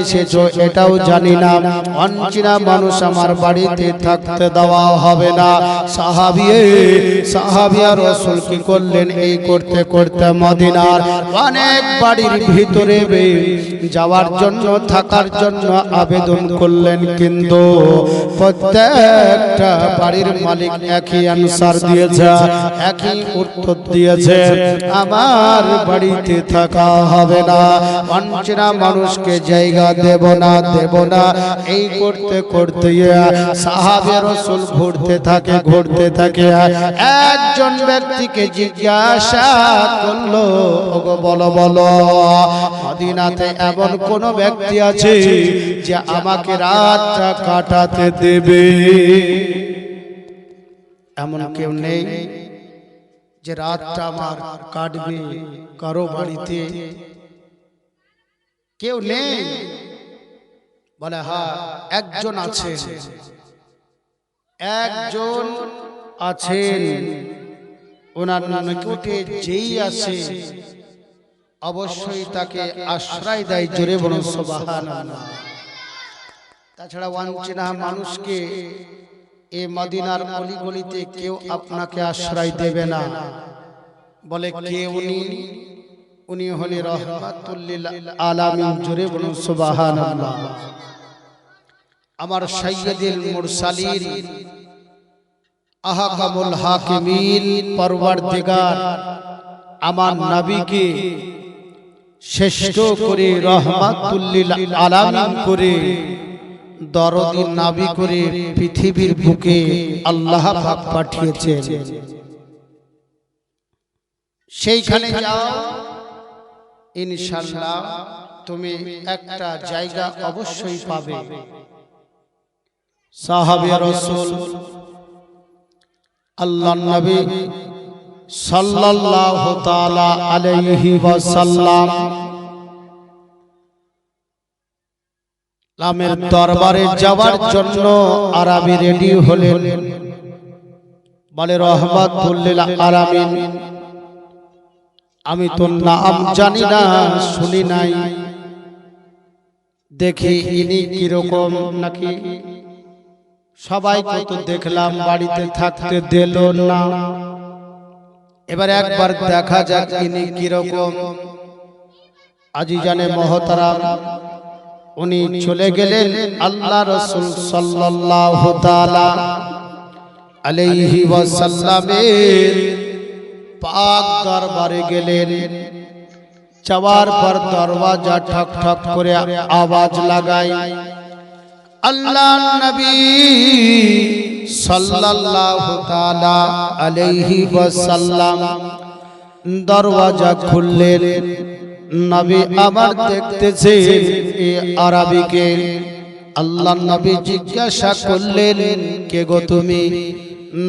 এসেছো এটাও জানি না, অনচিনা মানুষ আমার বাড়িতে থাকতে দেওয়া হবে না। সাহাবিয়া রাসূল কি করলেন, এই করতে করতে মদিনার অনেক বাড়ির ভিতরে যাওয়ার জন্য, থাকার জন্য আবেদন করলেন, কিন্তু প্রত্যেকটা বাড়ির মালিক একই আনসার দিয়েছে, একই উত্তর দিয়েছে, আমার বাড়িতে থাকা হবে না, অনচিনা মানুষকে জায়গা দেব না। এই করতে করতে সাহাবে রাসূল ঘুরতে থাকে। একজন ব্যক্তিকে জিজ্ঞাসা করলো, ওগো বলো মদিনাতে এমন কোন ব্যক্তি আছে যে আমাকে রাতটা কাটাতে দেবে? এমন কেউ নেই যে রাতটা আমার কাটবে কারো বাড়িতে? কেউ নেই? বলে হ্যাঁ, একজন আছেন। ওনার নিকটে যেই আসে অবশ্যই তাকে আশ্রয় দেয়। জোরে বলুন সুবহানাল্লাহ। তাছাড়া অনচিনা মানুষকে এই মদিনার অলিগলিতে কেউ আপনাকে আশ্রয় দেবে না। বলে কে উনি? উনি হলেন রাহমাতুল লিল আলামিন। জোরে বলুন সুবহানাল্লাহ। আমার সাইয়্যিদুল মুরসালিন, আহকামুল হাকিমিন, পরওয়ারদিগার আমার নবীকে শ্রেষ্ঠ করে, রাহমাতুল লিল আলামিন করে, দরদি নবী করে পৃথিবীর বুকে আল্লাহ পাক পাঠিয়েছেন। সেইখানে যাও, ইনশাআল্লাহ তুমি একটা জায়গা অবশ্যই পাবে। সাহাবে রাসূল আল্লাহর নবী সাল্লাল্লাহু তাআলা আলাইহি ওয়াসাল্লাম লামের দরবারে যাওয়ার জন্য আরবি রেডি হলেন। বলে রাহমাতুল লিল আলামিন, আমি তো নাম জানি না, শুনি নাই, দেখি ইনি কিরকম নাকি। সবাইকে তো দেখলাম, বাড়িতে থাকতে দিল না, এবার একবার দেখা যাক ইনি কিরকম। আজিজানে মহতারাম, উনি চলে গেলেন আল্লাহ রাসূল সাল্লাল্লাহু তাআলা আলাইহি ওয়াসাল্লামের পাক দরবারে গেলেন। যাওয়ার পর দরওয়াজা ঠক ঠক করে আওয়াজ লাগায়। আল্লাহর নবী সাল্লাল্লাহু তাআলা আলাইহি ওয়াসাল্লাম দরওয়াজা খুললেন। নবী আবার দেখতেছে এই আরবিকে। আল্লাহর নবী জিজ্ঞাসা করলেন, কে গো তুমি?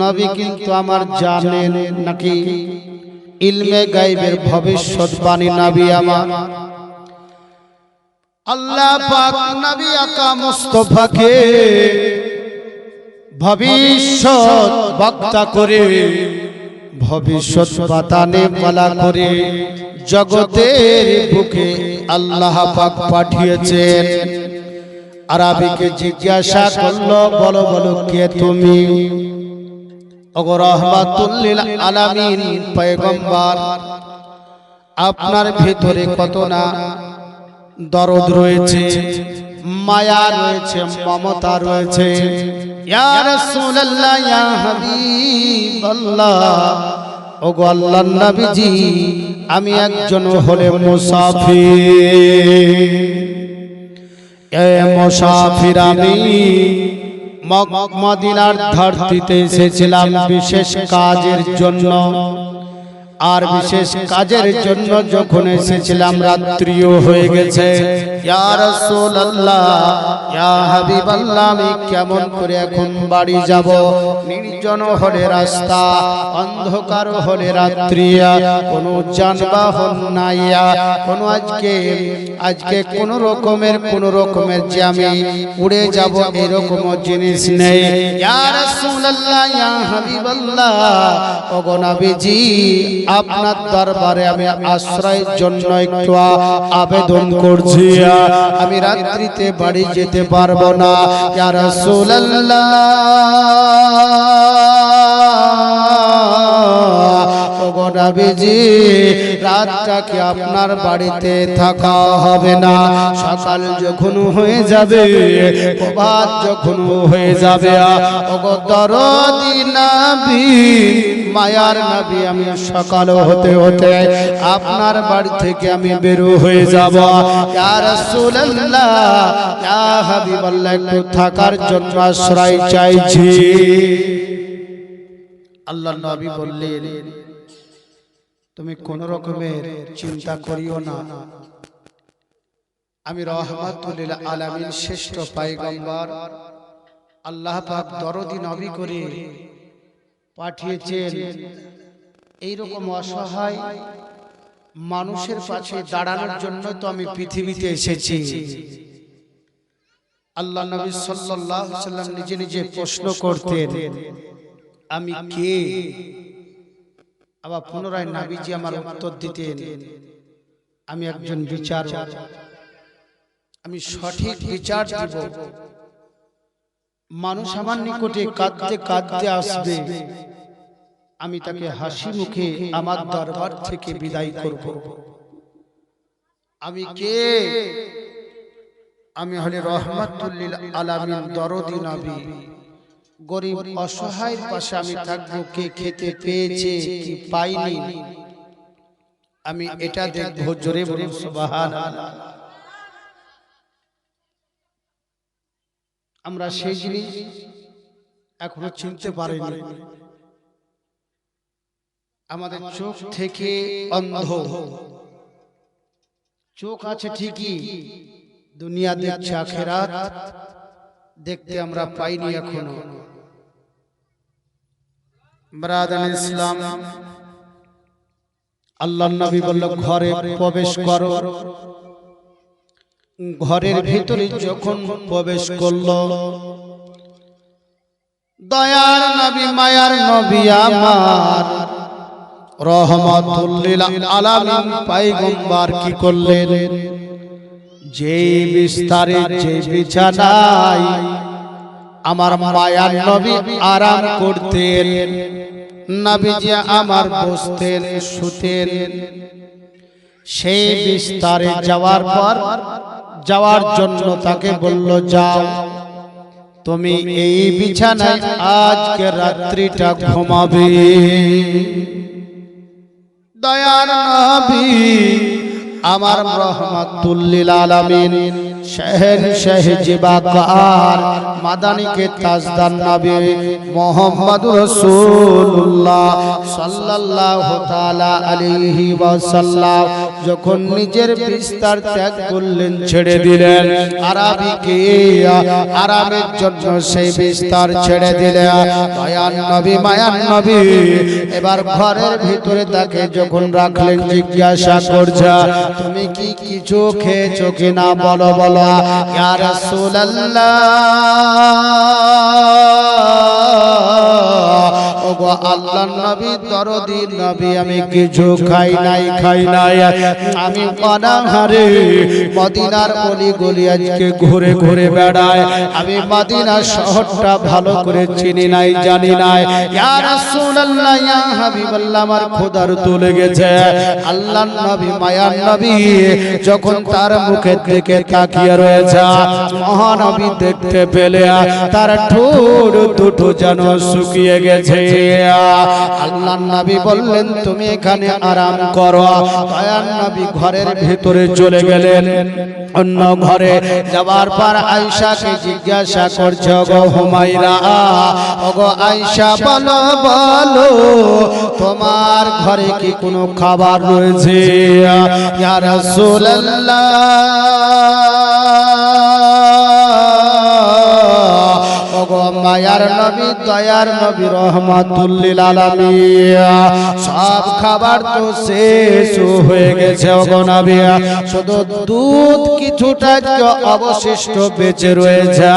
নবী কিন্তু আমার জানেন নাকি, ইলমে গায়বের ভবিষ্যৎবাণী নবী আমার। আল্লাহ পাক নবী আকা মুস্তাফাকে ভবিষ্যৎ বক্তা করে, ভবিষ্যৎ বাতানে বলা করে জগতের বুকে আল্লাহ পাক পাঠিয়েছেন। আরবিকে জিজ্ঞাসা করলো, বলো কে তুমি? ওগো রাহমাতুল লিল আলামিন পয়গম্বর, আপনার ভিতরে কত না দরদ রয়েছে, মায়া রয়েছে, মমতা রয়েছে। ইয়া রাসূলুল্লাহ, ইয়া হাবিবাল্লাহ, ওগো আল্লাহর নবীজি, আমি একজন হলে মুসাফির। মুসাফির আমি মদিনার ধরতিতে এসেছিলাম বিশেষ কাজের জন্য। আর বিশেষ কাজের জন্য যখন এসেছিলাম রাত্রিও হয়ে গেছে। ইয়া রাসূলুল্লাহ, ইয়া হাবিবাল্লাহ, আমি কেমন করে এখন বাড়ি যাব? নির্জন হলে রাস্তা, অন্ধকার হলে রাত্রি, কোনো যানবাহন নাই, কোনো আজকে কোনো রকমের যে আমি উড়ে যাব এরকম জিনিস নেই। ইয়া রাসূলুল্লাহ, ইয়া হাবিবাল্লাহ, ওগো নবীজি, আপনার দরবারে আমি আশ্রয়ের জন্য একটু আবেদন করছি। আমি রাত্রিতে বাড়ি যেতে পারবো না, ইয়া রাসূলুল্লাহ ওগো নবীজি, রাতটা কি আপনার বাড়িতে থাকা হবে না? সকাল যখন হয়ে যাবে, প্রভাত যখন হয়ে যাবে, ওগো দরদি নবী, মায়ার নবী, আমি সকাল হতে হতে আপনার বাড়ি থেকে আমি বের হয়ে যাব। ইয়া রাসূলুল্লাহ, ইয়া হাবিবাল্লাহ, একটু থাকার জন্য আশ্রয় চাইছি। আল্লাহর নবী বললেন, তুমি কোন রকমের চিন্তা করিও না, আমি রাহমাতুল লিল আলামিন শ্রেষ্ঠ পয়গম্বর আল্লাহ পাক দরদি নবী করে পাঠিয়েছেন। এই রকম অসহায় মানুষের পাশে দাঁড়ানোর জন্য তো আমি পৃথিবীতে এসেছি। আল্লাহ নবী সাল্লাল্লাহু আলাইহি ওয়াসাল্লাম নিজে নিজে প্রশ্ন করতেন, আমি কে? আবার পুনরায় নবীজি আমার উত্তর দিতেন, আমি একজন বিচারক, আমি সঠিক বিচার দিব। মানুষ আমার নিকটে কাঁদতে কাঁদতে আসবে, আমি তাকে হাসি মুখে আমার দরবার থেকে বিদায় করব। আমি কে? আমি হলে রাহমাতুল লিল আলামিন দরদি নবী। গরিব অসহায়ের পাশে আমি থাকবো, কে খেতে পেয়েছে কি পাইনি, আমি এটা দেখবো। জোরে বলুন সুবহানাল্লাহ। আমরা সেই জিনিস এখনো চিনতে পারিনি। আমাদের চোখ থেকে অন্ধ, চোখ আছে ঠিকই, দুনিয়া দেখছে, আখিরাত দেখতে আমরা পাইনি এখনো। ব্রাদার ইসলাম, আল্লাহর নবী বলল, ঘরে প্রবেশ করো। ঘরের ভিতরে যখন প্রবেশ করলো, দয়ার নবী, মায়ার নবী আমার রাহমাতুল লিল আলামিন পয়গম্বর কি করলেন? যে বিস্তারে, যে বিছানায় আমার মায়ার নবী আরাম করতেন, নবীজি আমার বসতেন, শুতেন, সেই বিস্তারে যাওয়ার পর, যাওয়ার জন্য তাকে বলল, যাও তুমি এই বিছানায় আজকে রাত্রিটা ঘুমাবে। দয়ার নবী আমার রাহমাতুল লিল আলামিন শাহ জিবাকার মাদানীকে তাজদার নবী মুহাম্মদুর রাসূলুল্লাহ সাল্লাল্লাহু তাআলা আলাইহি ওয়াসাল্লাম যখন নিজের বিস্তার ত্যাগ করলেন, ছেড়ে দিলেন, আরাবিকে আরামের জন্য সেই বিস্তার ছেড়ে দিলেন। দয়ার নবী, মায়ার নবী এবার ঘরের ভিতরে তাকে যখন রাখলেন, জিজ্ঞাসা করছে, তুমি কি কিছু খেয়েছো কিনা, বলো বলো। ইয়া রাসূলুল্লাহ, ওগো আল্লাহর নবী, দরদি নবী, আমি কিছু খাই নাই, আমি অনাহারে মদিনার অলি গলি আজকে ঘুরে ঘুরে বেড়াই, আমি মদিনা শহরটা ভালো করে চিনি নাই, জানি নাই। ইয়া রাসূলুল্লাহ, ইয়া হাবিবাল্লাহ, আমার ক্ষুধার্ত লেগেছে। আল্লাহর নবী, মায়ার নবী যখন তার মুখের দিকে তাকিয়ে রয়েছে, মহানবী দেখতে পেলে তার ঠোঁট দুটো যেন শুকিয়ে গেছে। আল্লাহর নবী বললেন, তুমি এখানে আরাম করো। দয়ার নবী ঘরের ভিতরে চলে গেলেন। অন্য ঘরে যাওয়ার পর আয়েশাকে জিজ্ঞাসা করছে, গো হুমায়রা, ওগো আয়েশা, বলো বলো, তোমার ঘরে কি কোনো খাবার রয়েছে? ইয়া রাসূলুল্লাহ, মায়ার নবী দয়ার নবী রহমাতুল লিল আলামিন সব খাবার তো শেষ হয়ে গেছে ওগো নবী শুধু দুধ কিছুটা অবশিষ্ট বেঁচে রয়েছে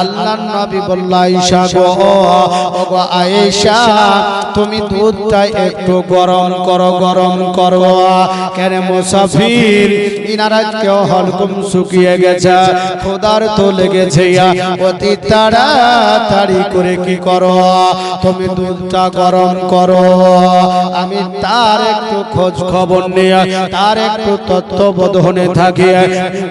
আল্লাহর নবী বলল আয়েশা গো ওগো আয়েশা তুমি দুধটা একটু গরম করো কেন মুসাফির ইনারা কেউ হলকুম শুকিয়ে গেছে খোদার তো লেগেছে অতি তাড়াতাড়ি করে কি করো তুমি দুধটা গরম করো আমি তার একটু খোঁজ খবর নিয়ে তার একটু তত্ত্ববোধনে থাকি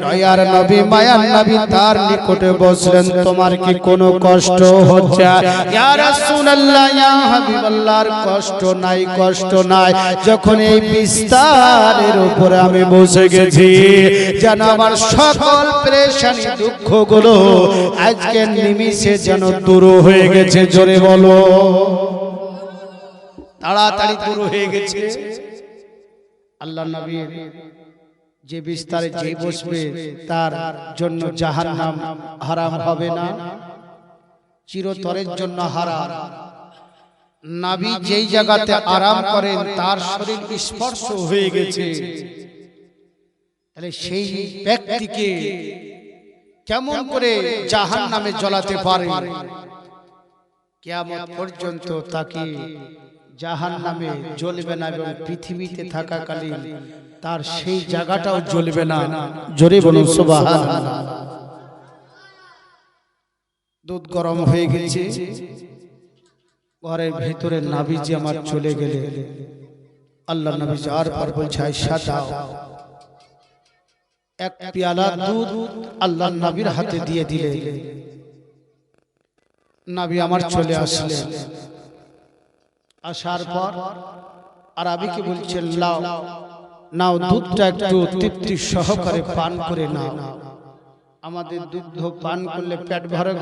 দয়ার নবী মায়ার নবী তার নিকটে বসলেন তোমার কি কোনো কষ্ট হচ্ছে ইয়া রাসূলুল্লাহ ইয়া হাবিবাল্লাহর কষ্ট নাই যখন এই বিস্তারের উপরে আমি বসে গেছি যেন আমার সকল পেরেশানি দুঃখগুলো আজকে নিমিষে যেন দূর হয়ে গেছে জোরে বলো তাড়াতাড়ি দূর হয়ে গেছে আল্লাহর নবী যে বিস্তারে যে বসবে তার জন্য জাহান্নাম হারাম হবে না চিরতরের জন্য হারাম নবী যেই জায়গাতে আরাম করেন তার শরীর স্পর্শ হয়ে গেছে তাহলে সেই ব্যক্তিকে কেমন করে জাহান্নামে জ্বলাতে পারে কিয়ামত পর্যন্ত তাকে জাহান্নামে জ্বলবে না এবং পৃথিবীতে থাকাকালীন তার সেই জায়গাটাও জ্বলবে না জোরে বলুন সুবহানাল্লাহ দুধ গরম হয়ে গেছে ঘরের ভিতরে নবীজি আমার চলে গেলে আল্লাহ নবী যার পর বলছে আয়েশা দাও এক পেয়ালা দুধ আল্লাহর নবীর হাতে দিয়ে দিলে নবী আমার চলে আসলেন আসার পর আরবিকে বলছেন নাও দুধটা একটু তৃপ্তি সহকারে পান করে নাও আমাদের দুধ পান করলে পেট ভরে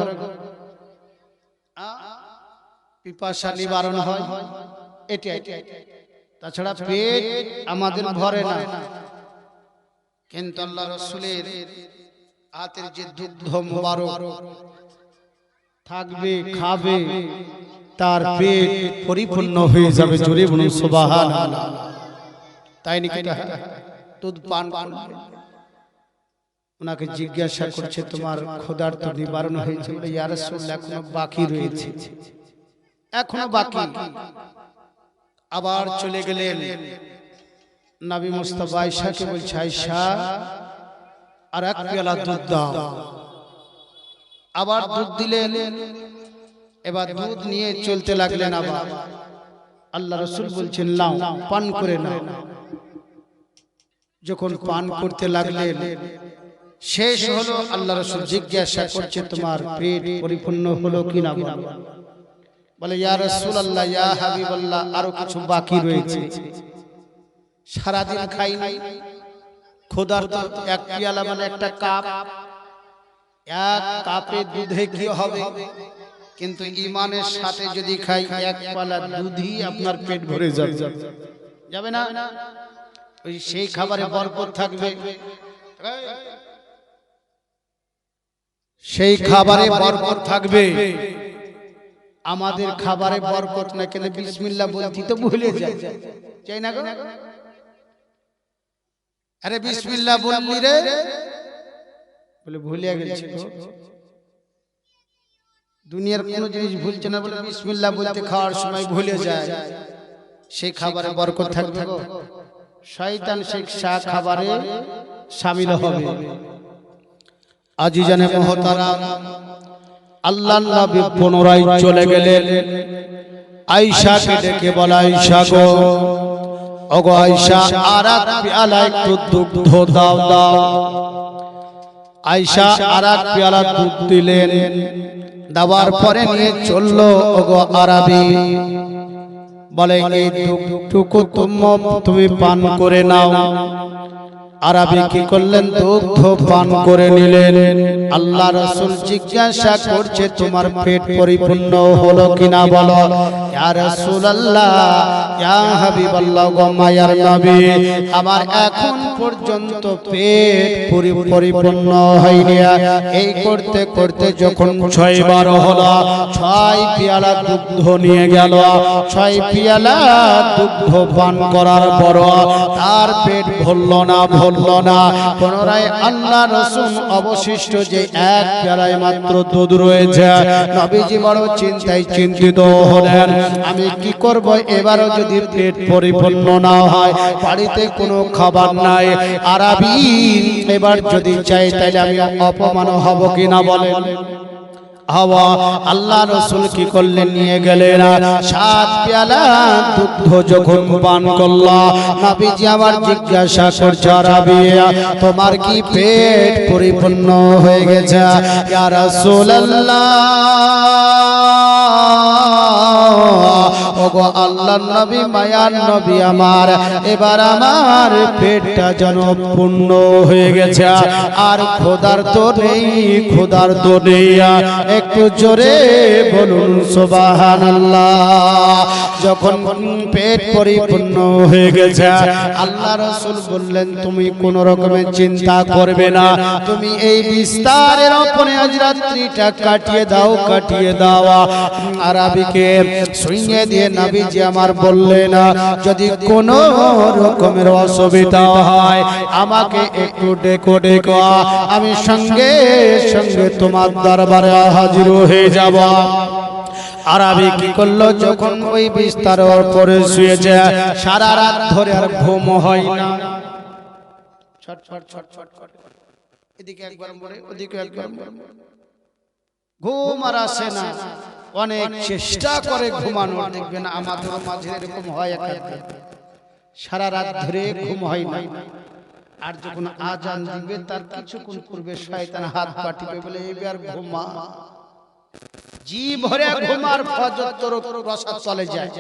পিপাসা নিবারণ হয় এটাই তাছাড়া পেট আমাদের ভরে না কিন্তু আল্লাহ রাসূলের হাতের যে দুধ মোবারক থাকবে খাবে তার পেট পরিপূর্ণ হয়ে যাবে জোরে বলুন সুবহানাল্লাহ তাই নাকি দুধ পান করবে ওনাকে জিজ্ঞাসা করছে তোমার ক্ষুধার তো নিবারণ হয়েছে বলে ইয়া রাসূলুল্লাহ এখনো বাকি রয়েছে এখনো বাকি আবার চলে গেলেন নবী মুস্তাফা আয়েশাকে বলছে আয়েশা আর এক পেয়ালা দুধ দাও আবার দুধ দিলেন এবার দুধ নিয়ে চলতে লাগলেন আবার আল্লাহ রাসূল বলছেন নাও পান করে নাও যখন পান করতে লাগলেন শেষ হলো আল্লাহ রাসূল জিজ্ঞাসা করছে তোমার পেট পরিপূর্ণ হলো কিনা বলে ইয়া রাসূলুল্লাহ ইয়া হাবিবাল্লাহ আরো কিছু বাকি রয়েছে সারা দিন খাই নাই খোদার তো এক পেয়ালা মানে একটা কাপ এক কাপে দুধে কি হবে কিন্তু ঈমানের সাথে যদি খাই এক পালা দুধই আপনার পেট ভরে যাবে যাবে না ওই সেই খাবারে বরকত থাকবে সেই খাবারে বরকত থাকবে আমাদের খাবারে বরকত না কেন বিসমিল্লাহ বলতে তো ভুলে যায় চাই না গো আরে বিসমিল্লাহ বললি রে বলে ভুলে গেছি গো দুনিয়ার কোন জিনিস ভুলছে না বলে বিসমিল্লাহ বলতে খাওয়ার সময় ভুলে যায় সেই খাবারে বরকত থাকবে গো শয়তান সেই খাবারে শামিল হবে আজিজানে মুহতারাম আল্লাহর নবী পুনরায় চলে গেলেন আয়েশাকে ডেকে বলা আয়েশা গো ওগো আয়েশা আরেক পেয়ালা একটু দুধ দাও আয়েশা আরেক পেয়ালা দুধ দিলেন দেওয়ার পরে নিয়ে চলল ওগো আরবি বলে এই দুধটুকু তুমি পান করে নাও আরবি কি করলেন? দুগ্ধ পান করে নিলেন। আল্লাহ রাসূল জিজ্ঞাসা করছে তোমার পেট পরিপূর্ণ হলো কিনা বলো। ইয়া রাসূলুল্লাহ, ইয়া হাবিবাল্লাহ, গো মায়ার নবী, আমার এখন পর্যন্ত পেট পরিপূর্ণ হয়নি। এই করতে করতে যখন 6 বার হলো, 6 পেয়ালা দুগ্ধ নিয়ে গেল। 6 পেয়ালা দুগ্ধ পান করার পর তার পেট ভরল না। পুনরায় আল্লাহ রাসূল অবশিষ্ট যে 1 পেয়ালায় মাত্র দুধ রয়েছে, নবীজি বড় চিন্তিত হলেন, আমি কি করব? এবারও যদি পেট পরিপূর্ণ না হয়, বাড়িতে কোনো খাবার নাই, আরবি এবার যদি চাই তাহলে আমি অপমান হব কিনা বলেন। হাওয়া আল্লাহ রাসূল কি করলেন? নিয়ে গেলেন 7 পেয়ালা দুধ যখন পান করল, নবীজি আবার জিজ্ঞাসা করছে, আরবি তোমার কি পেট পরিপূর্ণ হয়ে গেছে? ইয়া রাসূলুল্লাহ, ওগো আল্লাহর নবী, মায়ার নবী আমার, এবার আমার পেটটা যেন পূর্ণ হয়ে গেছে, আর ক্ষুধার্ত নেই। একটু জোরে বলুন সুবহানাল্লাহ। যখন পেট পরিপূর্ণ হয়ে গেছে, আল্লাহ রাসূল বললেন, তুমি কোন রকমের চিন্তা করবে না, তুমি এই বিস্তারের উপরে আজ রাত্রিটা কাটিয়ে দাও। আরবিকে শুইয়ে দিয়ে নবীজি আমার বললেন, যদি কোন রকমের অসুবিধা হয় আমাকে একটু ডেকো, আমি সঙ্গে সঙ্গে তোমার দরবারে হাজির হয়ে যাব। আরবি কি করলো? যখন ওই বিস্তারের উপরে শুয়েছে, সারা রাত ধরে আর ঘুম হয় না। এদিকে একবার মরে, ওদিকে একবার মরে, ঘুম আর আসে না। অনেক চেষ্টা করে ঘুমানোর, দেখবেন আমাদের মাঝে এরকম হয়, সারা রাত ধরে ঘুম হয় না। আর যখন আজান দিবে তার কিছুক্ষণ পূর্বে শয়তান হাত পা টিপে বলে, এবার ঘুমা, জি ভরে ঘুমার, ফজর তোর রসা চলে যায়,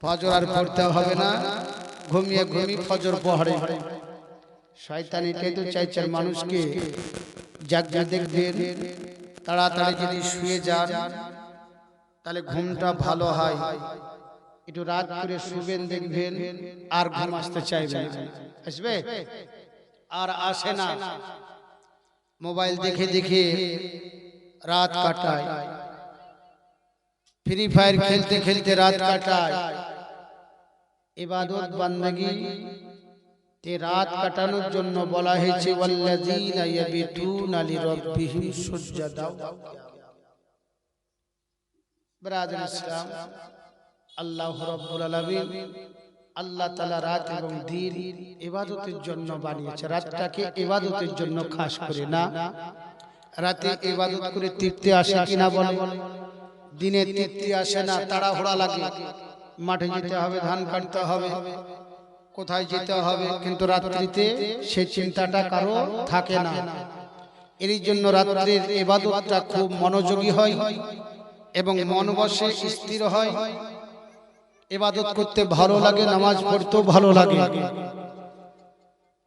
ফজর আর পড়তে হবে না, ঘুমিয়ে ফজর পড়ে। শয়তান এটাই তো চাইছে মানুষকে জাগিয়ে দেখবেন, তাড়াতাড়ি যদি শুয়ে যান তাহলে ঘুমটা ভালো হয়। একটু রাত করে শুবেন, দেখবেন আর ঘুম আসতে চাইবে, আসবে আর আসে না। মোবাইল দেখে দেখে রাত কাটায়, ফ্রি ফায়ার খেলতে খেলতে রাত কাটায়। ইবাদত বান্দাগি তে রাত কাটানোর জন্য বলা হয়েছে, ওয়াল্লাযীনা ইয়াবিতুনা লিরাব্বিহিম সুজদা। ব্রাদার ইসলাম, আল্লাহ রাব্বুল আলামিন, আল্লাহ তাআলা রাত এবং দিন ইবাদতের জন্য বানিয়েছে। রাতটাকে ইবাদতের জন্য খাস করে না। রাতে ইবাদত করে তৃপ্তি আসে কিনা বলে? দিনে তৃপ্তি আসে না, তাড়াহুড়া লাগে, মাঠে যেতে হবে, ধান কাটতে হবে, কোথায় যেতে হবে, কিন্তু রাত্রিতে সেই চিন্তাটা কারো থাকে না। এর জন্য রাত্রির ইবাদতটা খুব মনোযোগী হয় এবং মন বসে, স্থির হয়, ইবাদত করতে ভালো লাগে, নামাজ পড়তেও ভালো লাগে।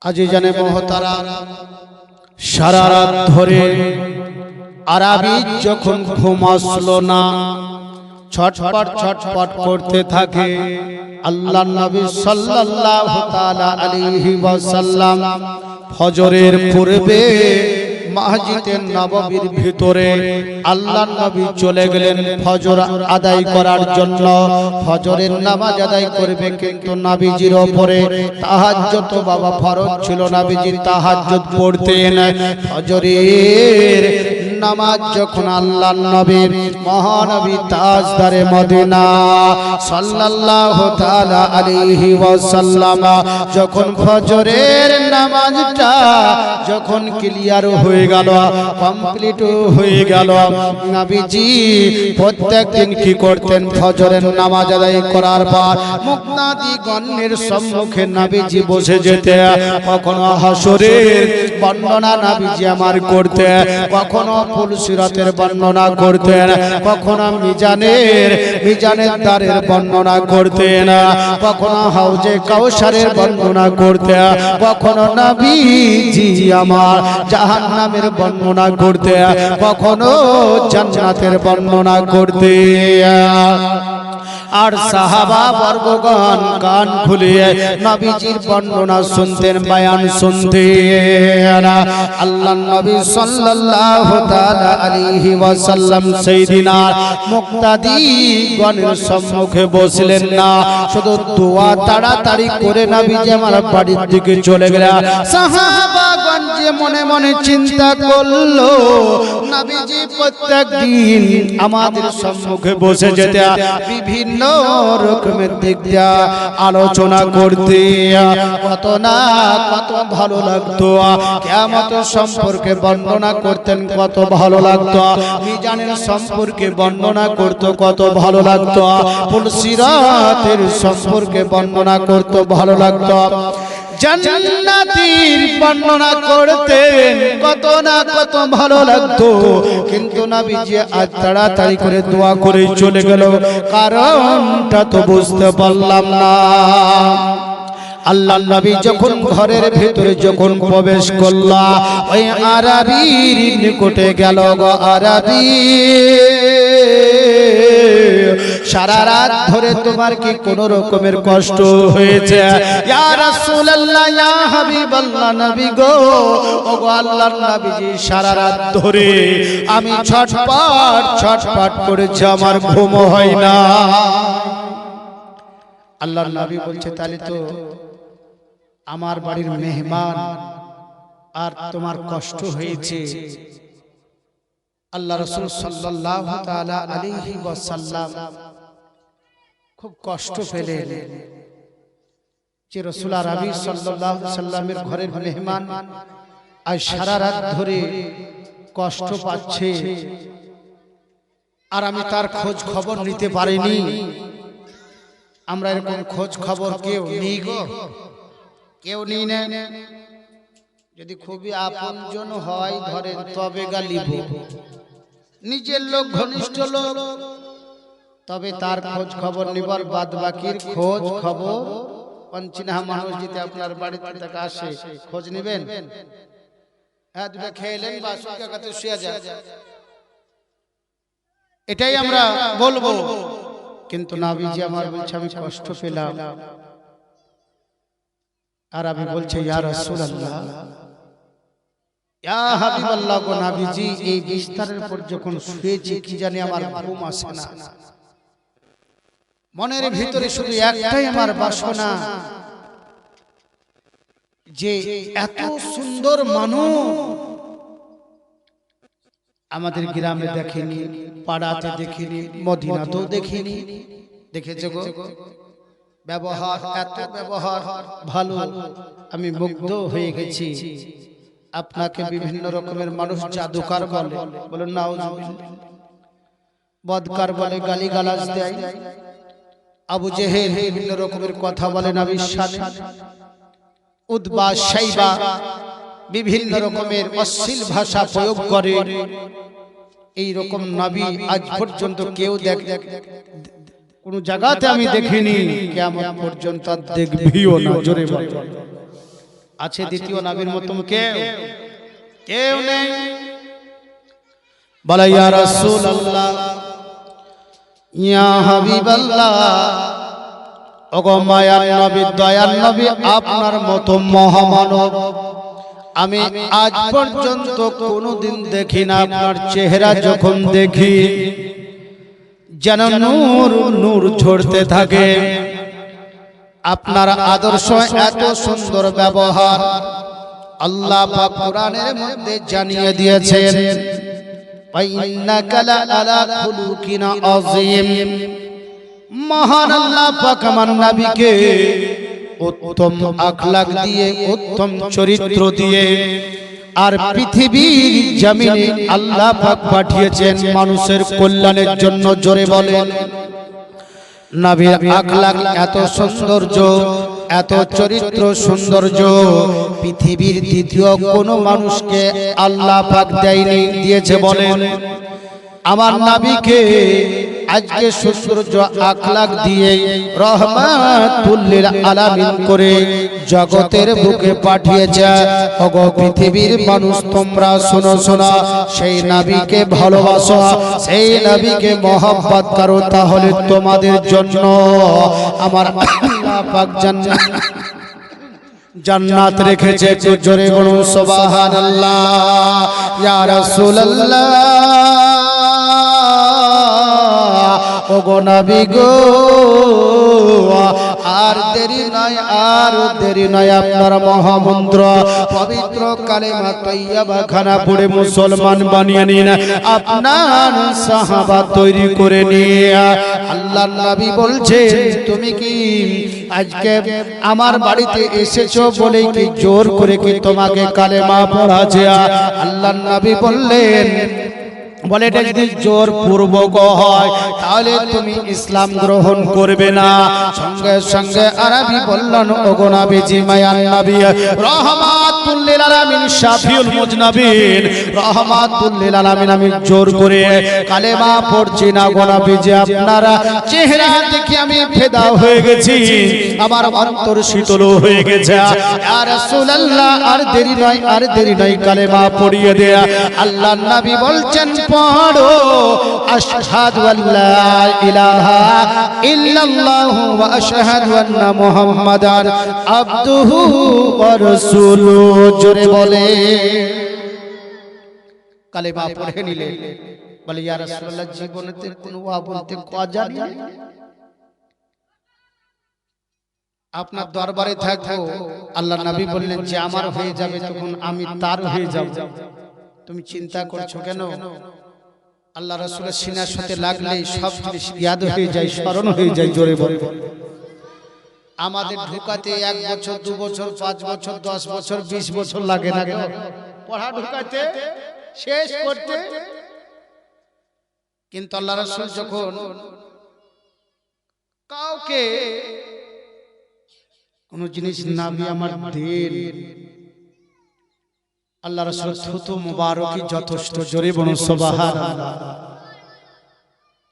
আজি জানে মহতারাম, সারা রাত ধরে আরবি যখন ঘুম আসলো না, ছটপট করতে থাকে। আল্লাহর নবী সাল্লাল্লাহু তাআলা আলাইহি ওয়াসাল্লাম ফজরের পূর্বে মসজিদে নববীর ভিতরে আল্লাহর নবী চলে গেলেন ফজর আদায় করার জন্য। ফজরের নামাজ আদায় করবে, কিন্তু নবীজির উপরে তাহাজ্জুদ বাবা ফরজ ছিল, নবীজি তাহাজ্জুদ পড়তেন। ফজরের নামাজ যখন আল্লাহর নবী মহানবী তাজদারে মদিনা সাল্লাল্লাহু তাআলা আলাইহি ওয়াসাল্লাম যখন ফজরের নামাজটা যখন ক্লিয়ার হয়ে গেল, কমপ্লিট হয়ে গেল, নবীজি প্রত্যেকদিন কি করতেন? ফজরের নামাজ আদায় করার পর মুক্তাদিগণের সম্মুখে নবীজি বসে যেতেন। কখনো হাসরের বর্ণনা নবীজি আমার করতে, কখনো ফুলসিরাতের বর্ণনা করতেন, কখনো মিজানের দ্বারের বর্ণনা করতেন, কখনো হাউজে কাউসারের বর্ণনা করতেন, কখনো নবীজি আমার জাহান্নামের বর্ণনা করতেন, কখনো জান্নাতের বর্ণনা করতেন। আর সাহাবা বর্গগণ কান খুলিয়ে নবীজির বর্ণনা শুনতেন, বয়ান শুনতেন। আল্লাহর নবী সাল্লাল্লাহু তাআলা আলাইহি ওয়াসাল্লাম সেই দিন আর মুক্তাদিগণের সম্মুখে বসলেন না, শুধু দোয়া তাড়াতাড়ি করে নবীজি আমার বাড়ির দিকে চলে গেলেন। সাহাবাগণ যে মনে মনে চিন্তা করলো, নবীজি প্রত্যেকদিন আমাদের সম্মুখে বসে যেতে বিভিন্ন রকমের দিক দিয়ে আলোচনা করতে, কত না কত ভালো লাগতো। কিয়ামত সম্পর্কে বর্ণনা করতেন, কত ভালো লাগতো। মিজানের সম্পর্কে বর্ণনা করতো, কত ভালো লাগতো। ফুলসিরাতের সম্পর্কে বর্ণনা করতো, ভালো লাগতো। জান্নাতের বর্ণনা করতেন, কত না কত ভালো লাগতো। কিন্তু নবীজি আজ তাড়াতাড়ি করে দোয়া করে চলে গেল, কারণটা তো বুঝতে পারলাম না। আল্লাহর নবী যখন ঘরের ভিতরে যখন প্রবেশ করলো, ওই আরাবীর নিকটে গেল। গো আরাবী, সারা রাত ধরে তোমার কি কোন রকমের কষ্ট হয়েছে? ইয়া রাসূলুল্লাহ, ইয়া হাবিবাল্লাহ, নবী গো, ওগো আল্লাহর নবীজি, সারা রাত ধরে আমি ছটফট করেছি, আমার ঘুম হয় না। আল্লাহর নবী বলছে, তাহলে তো আমার বাড়ির মেহমান আর তোমার কষ্ট হয়েছে। আল্লাহ রাসূল সাল্লাল্লাহু তাআলা আলাইহি ওয়াসাল্লাম খুব কষ্ট পেলেন যে রাসূল আরবি সাল্লাল্লাহু আলাইহি সাল্লামের ঘরের মেহমান আজ সারা রাত ধরে কষ্ট পাচ্ছে, আর আমি তার খোঁজ খবর নিতে পারিনি। আমরা এরকম খোঁজ খবর কেউ নেই গো, কেউ নেই না। যদি খুবই আপনজন হয় ধরেন তবে গালিব, নিজের লোক ঘনিষ্ঠ লোক, তবে তার খোঁজ খবর নিবার বাদ বাকির খোঁজ খবর পঞ্চিনা মানুষ যদি আপনার বাড়িতে থেকে আসে খোঁজ নেবেন? হ্যাঁ, দুটো খেলেন বা সুখাকাতে শুয়ে যায়, এটাই আমরা বলবো। কিন্তু নবীজি আমার বলছে আমি কষ্ট পেলাম, আর আমি বলছে ইয়া রাসূলুল্লাহ, ইয়া হাবিবাল্লাহ, গো নবীজি, এই বিস্তারের পর যখন শুয়েছি কি জানি আমার ঘুম আসে না। মনের ভিতরে শুধু একটাই আমার বাসনা যে এত সুন্দর মানুষ আমাদের গ্রামে দেখিনি, পাড়াতে দেখিনি, মদিনাতেও দেখিনি। দেখেছো গো ব্যবহার, এত ব্যবহার ভালো, আমি মুগ্ধ হয়ে গেছি। আপনাকে বিভিন্ন রকমের মানুষ জাদুকার বলে, বলেন না, বদকার বলে, গালিগালাজ দেয়, আবু জেহেল বিভিন্ন রকমের কথা বলে নবীর সাথে, উতবা শাইবা বিভিন্ন রকমের অশ্লীল ভাষা প্রয়োগ করে। এই রকম নবী আজ পর্যন্ত কেউ কোন জায়গাতে আমি দেখিনি, কিয়ামত পর্যন্ত দেখবিও না। জোরে বল, আছে দ্বিতীয় নবীর মতো কেউ নেই। বলে ইয়া রাসূলুল্লাহ, ইয়া হাবিবাল্লাহ, ওগো মায়ার নবী, দয়ার নবী, আপনার মতো মহামানব আমি আজ পর্যন্ত কোনোদিন দেখি না। আপনার চেহারা যখন দেখি যেন নূর নূর ঝরতে থাকে। আপনার আদর্শ এত সুন্দর ব্যবহার আল্লাহ পাক কোরআনের মধ্যে জানিয়ে দিয়েছেন, ইন্নাকা লাআলা খুলুকিন আযীম। মহান আল্লাহ পাক আমার নবীকে উত্তম আখলাক দিয়ে, উত্তম চরিত্র দিয়ে আর পৃথিবীর জমিনে আল্লাহ পাক পাঠিয়েছেন মানুষের কল্যাণের জন্য। জোরে বলেন, নবীর আখলাক এত সৌন্দর্য, এত চরিত্র সৌন্দর্য পৃথিবীর দ্বিতীয় কোনো মানুষকে আল্লাহ পাক দেয়নি, দিয়েছে বলেন। আমার নবীকে আজকে সৌন্দর্য আখলাক দিয়ে রহমাতুল লিল আলামিন করে জগতের বুকে পাঠিয়েছে। ওগো পৃথিবীর মানুষ, তোমরা শোনো শোনো, সেই নবীকে ভালোবাসো, সেই নবীকে মহব্বত করো, তাহলে তোমাদের জন্য আমার আল্লাহ পাক জান্নাত রেখেছে। একটু জোরে বলুন সুবহানাল্লাহ। ইয়া রাসূলুল্লাহ, ওগো নবী গো, আর দেরি নয়, আর দেরি নয়, আপনার মহামন্ত্র পবিত্র কালেমা তৈয়বা খানা পড়ে মুসলমান বানিয়ে নিন, আপনার সাহাবা তৈরি করে নিয়ে। আল্লাহর নবী বলছেন, তুমি কি আজকে আমার বাড়িতে এসেছো বলেই কি জোর করে কি তোমাকে কালেমা পড়াছে? আল্লাহর নবী বললেন, বলে এটা যদি জোর পূর্বক হয় তাহলে তুমি ইসলাম গ্রহণ করবে না। সঙ্গে সঙ্গে আরবি বললেন, ওগো নবীজি, মায়ান নবী, রহমাতুল লিল আলামিন, শাফিউল মুজনাবিন, রহমাতুল লিল আলামিন, আমি জোর করে কালেমা পড়ছি না গো নবীজি, আপনারা চেহারা দেখে আমি ফিদা হয়ে গেছি, আমার অন্তর শীতল হয়ে গেছে। ইয়া রাসূলুল্লাহ, আর দেরি নয়, আর দেরি নয়, কালেমা পড়িয়ে দেয়া। আল্লাহর নবী বলছেন, পড়ো আশহাদু আল্লা ইলাহা ইল্লাল্লাহু ওয়া আশহাদু আন্না মুহাম্মাদান আবদুহু ওয়া রাসূলুহু। জোরে বলে কালেমা পড়ে নিলে। বলে, ইয়া রাসূলুল্লাহ, জীবনেতে কোনো ওয়া বলতে কজা নেই, আপনার দরবারে থাকবো। আল্লাহর নবী বললেন, যে আমার হয়ে যাবে তখন আমি তার হয়ে যাব। তুমি চিন্তা করছো কেন? আল্লাহ রাসূলের সিনার সাথে লাগলে সব জিনিস ইয়াদ হয়ে যায়, স্মরণ হয়ে যায়। জোরে বল। আমাদের ঢুকাতে 1 বছর, 2 বছর, 5 বছর, 10 বছর, 20 বছর লাগে না কেন? পড়া ঢুকাতে, শেষ করতে। কিন্তু আল্লাহ রাসূল যখন কাউকে কোন জিনিস নাবি আমার দেন, আল্লাহ রাসূল থুতু মুবারকই যথেষ্ট। জোরে বলুন সুবহানাল্লাহ।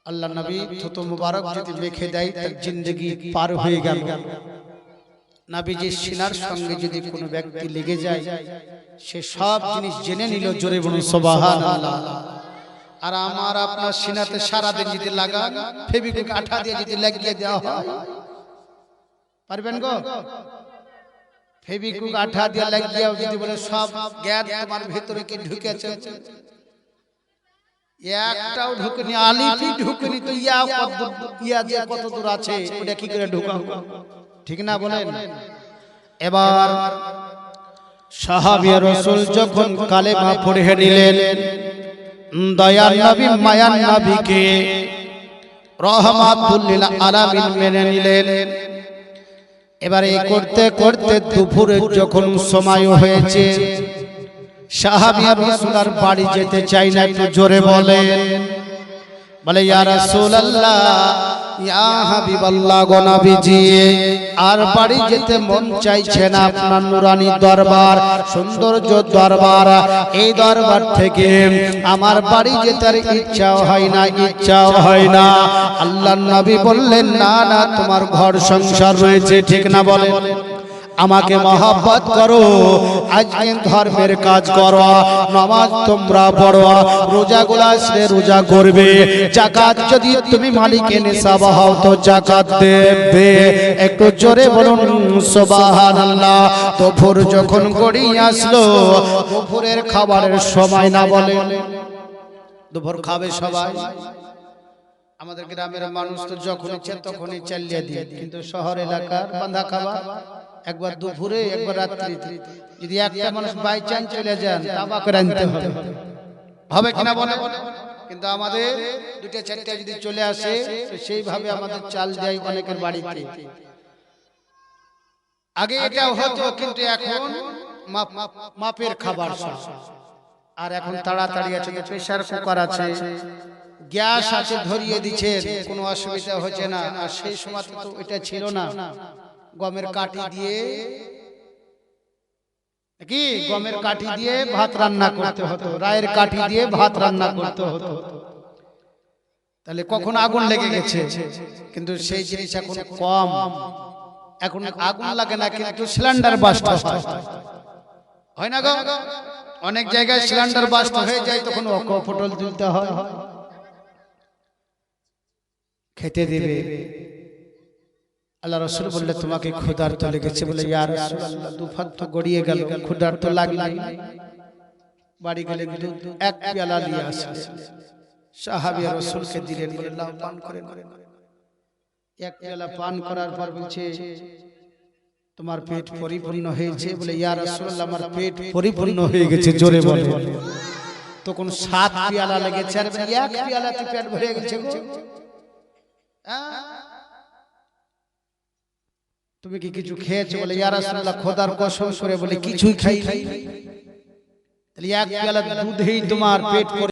আল্লাহ নবী থুতু মুবারক যদি মেখে দেয়, তার জিন্দেগি পার হয়ে গেল। নবীজির সিনার সঙ্গে যদি কোনো ব্যক্তি লেগে যায়, সে সব জিনিস জেনে নিল। জোরে বলুন সুবহানাল্লাহ। আর আমার আপনার সিনাতে সারা দিন যদি লাগান, ফেবিকুইক আঠা দিয়ে যদি লাগিয়ে দেওয়া হয়, পারবেন গো? ফেবিকুইক আঠা দিয়ে লাগিয়ে যদি বলে সব জ্ঞান তোমার ভিতরে কি ঢুকেছে, একটাও ঢুকেনি, আলিফি ঢুকেনি, তো ইয়া যে কত দূর আছে ওটা কি করে ঢুকাবো? ঠিক না বলেন? এবার সাহাবী রাসূল যখন কালেমা পড়ে নিলেন, দয়ার নবী মায়ার নবীকে রহমাতুল লিল আলামিন মেনে নিলেন। এবারে করতে করতে দুপুরের যখন সময় হয়েছে, সাহাবী রাসূলের বাড়ি যেতে চাই না। একটু জোরে বলেন। বলে, ইয়া রাসূলুল্লাহ, ইয়া হাবিবাল্লাহ, গো নবীজি, আর বাড়ি যেতে মন চাইছে না। আপনার নুরানি দরবার, সৌন্দর্য দরবার, এই দরবার থেকে আমার বাড়ি যেতে আর ইচ্ছাও হয় না, ইচ্ছাও হয় না। আল্লাহর নবী বললেন, না না, তোমার ঘর সংসার রয়েছে, ঠিক না বলেন? আমাকে মহব্বত করো, আজকে ধর্মের কাজ করো, নামাজ তোমরা পড়ো, রোজাগুলো আসলে রোজা করবে, যাকাত যদি তুমি মালিকে নিসাব হও তো যাকাত দেবে। একটু জোরে বলুন সুবহানাল্লাহ। দুপুর যখন গড়িয়ে আসলো, দুপুরের খাবারের সময় না বলে, দুপুর খাবে সবাই। আমাদের গ্রামের মানুষ তো যখন ইচ্ছে তখনই চালিয়ে দিয়ে, কিন্তু শহর এলাকার বাঁধা খাবার একবার দুপুরে, একবার রাত্রিতে। যদি একটা মানুষ বাই চান্স চলে যান, তাবাক রাখতে হবে, হবে কিনা বলে? কিন্তু আমাদের 2টা-4টা যদি চলে আসে, তো সেইভাবে আমাদের চাল যায় অনেকের বাড়িতে। আগে এটা হতো, কিন্তু এখন মাপের খাবার সব। আর এখন তাড়াতাড়ি আছে, প্রেসার কুকার আছে, গ্যাস আছে, ধরিয়ে দিচ্ছেন, কোনো অসুবিধা হচ্ছে না। আর সেই সময় তো এটা ছিল না। গমের কাঠি দিয়ে কি গমের কাঠি দিয়ে ভাত রান্না করতে হতো, রায়ের কাঠি দিয়ে ভাত রান্না করতে হতো। তাহলে কখন আগুন লেগে গেছে, কিন্তু সেই জিনিস এখন কম, এখন আগুন লাগে না, কিন্তু সিলিন্ডার বাস্ট হয় না গো? অনেক জায়গায় সিলিন্ডার বাস্ট হয়ে যায়, তখন পটল তুলতে হয়, খেতে দেবে। আল্লাহ রাসূল বললে তোমাকে ক্ষুধার্ত লেগেছে, বলে ইয়া রাসূলুল্লাহ দুফাত তো গড়িয়ে গেল, ক্ষুধার্ত লাগলাই। বাড়ি গেলে এক পেয়ালা নিয়ে আসে, সাহাবী রাসূলকে দিলেন, বলে নাও পান করেন। এক পেয়ালা পান করার পর বলছে তোমার পেট পরিপূর্ণ হয়েছে, বলে ইয়া রাসূলুল্লাহ আমার পেট পরিপূর্ণ হয়ে গেছে, জোরে বলে। তখন 7 পেয়ালা লেগেছে, আর এক পেয়ালাতে পেট ভরে গেছে গো। তুমি কি কিছু খেয়েছো, বলে ইয়া রাসূলুল্লাহ খোদার কসম করে বলে কিছুই খাই নাই। তাহলে এক পেয়ালা দুধেই তোমার পেট